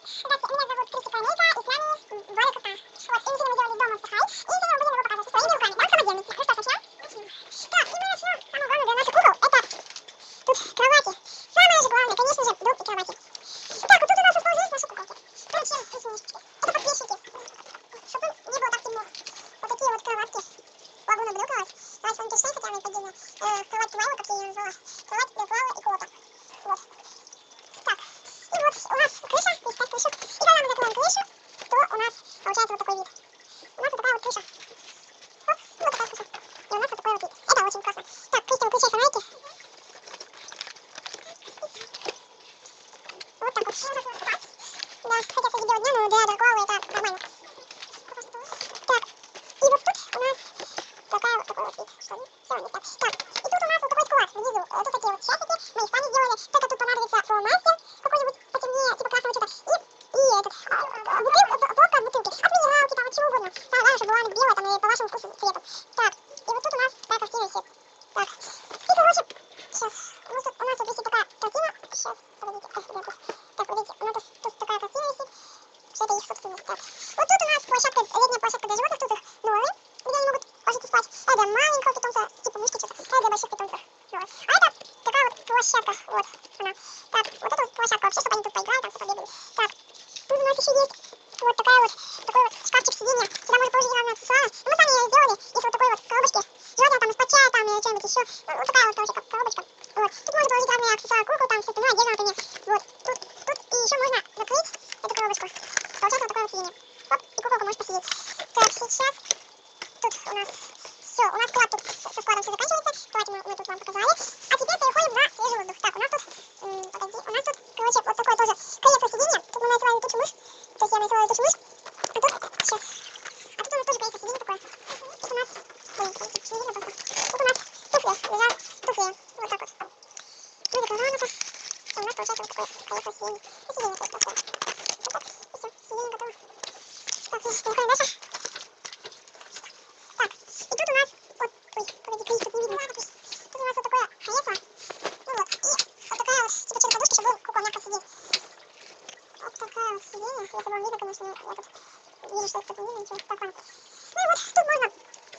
Здравствуйте, меня зовут Крисика Амелька, и с нами Валя Кота. Вот, и мы делали дома в Сахай, и сегодня мы будем его показывать своими руками, да, самодельный. Ну что, начнем? Так, и мы начнем. Самое главное для наших кукол — это тут кровати. Самое же главное, конечно же, дом и кровати. Так, вот тут у нас расположились наши куколки. Ну, чем вкуснее? Это подвесчики. Чтобы не было так темно. Вот такие вот кроватки. Лагу на брюк кровать. Давайте вам точнее хотя бы поддельно. Кровать Клава, как я ее назвала. Кровать для Клава и Кота. Вот. Так, и вот у нас крыша, есть так крыша. И когда мы закроем крышу, то у нас получается вот такой вид. У нас вот такая вот крыша. Оп, вот такая крыша. И у нас вот такой вот вид. Это очень классно. Так, Кристина, включай фонарики. Вот так вот. Да, хотя среди бела дня, но для Дракуалы это нормально. Так, и вот тут у нас такой вот вид. Что ли? Все, не так. Так, и тут у нас вот такой склад внизу. Тут такие вот шарики, мы их сами сделали. Только тут понадобится фломастер какой-нибудь потемнее, типа красного цвета. И этот, бутылка от бутылки. От минералки, там, от чего угодно. Да, главное, чтобы была она белая, там, и по вашему вкусу цвету. Так, и вот тут у нас такая картина висит. Так, и, короче, сейчас, у нас тут висит такая картина. Сейчас, погодите, так, видите, у нас тут такая картина висит. Что это их собственность. Так, вот тут у нас площадка, летняя площадка для животных, тут их новые, где они могут ложиться спать. А для маленького питомца, типа мышки что-то, а для больших питомцев. Вот. А это такая вот площадка, вот она. Так, вот эта вот площадка вообще, чтобы они тут поиграли, там все побегали. Так, тут у нас еще есть вот такой вот шкафчик сиденья. Сюда можно положить разные аксессуары. И мы сами ее сделали из вот такой вот коробочки. Желательно там из-под чая, там или что-нибудь еще. Вот такая вот, короче, коробочка. Вот. Тут можно положить разные аксессуары, куклу, там все остальное отдельно, например. Вот. Тут и еще можно закрыть эту коробочку. Получается вот такое вот сиденье. Оп, и куколка может посидеть. Так, сейчас тут у нас все. У нас склад тут со складом все заканчивается. Давайте мы тут вам показали. А теперь переходим на свежий воздух. Так, у нас тут, погоди, у нас тут, короче, вот такое тоже кресло сиденье. Тут мы нарисовали летучую мышь. То есть я нарисовала летучую мышь. А тут, сейчас. А тут у нас тоже кресло сиденье такое. Тут у нас, ой, не видно просто. Тут у нас туфли, лежат туфли. Вот так вот. Мы закрываем это. И у нас получается вот такое кресло сиденье. И сиденье кресло такое. Вот так, и все, сиденье готово. Так, переходим дальше. Так, и тут у нас, вот, ой, погоди, Крис, тут не видно. Тут у нас вот такое кресло. Ну вот, и вот такая вот, типа через подушки, чтобы кукла мягко сидеть. Вот такая вот сиденье, если вам видно, конечно, я тут вижу, что тут не видно ничего. Так, ладно. Ну и вот, тут можно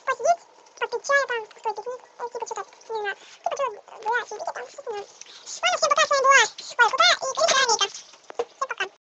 посидеть, попить чай, там, устроить пикник, типа что-то, не знаю. Тут такие вот, да, сидите там, действительно. Ладно, всем пока, с вами была Валя Кота и Крисика Амелька.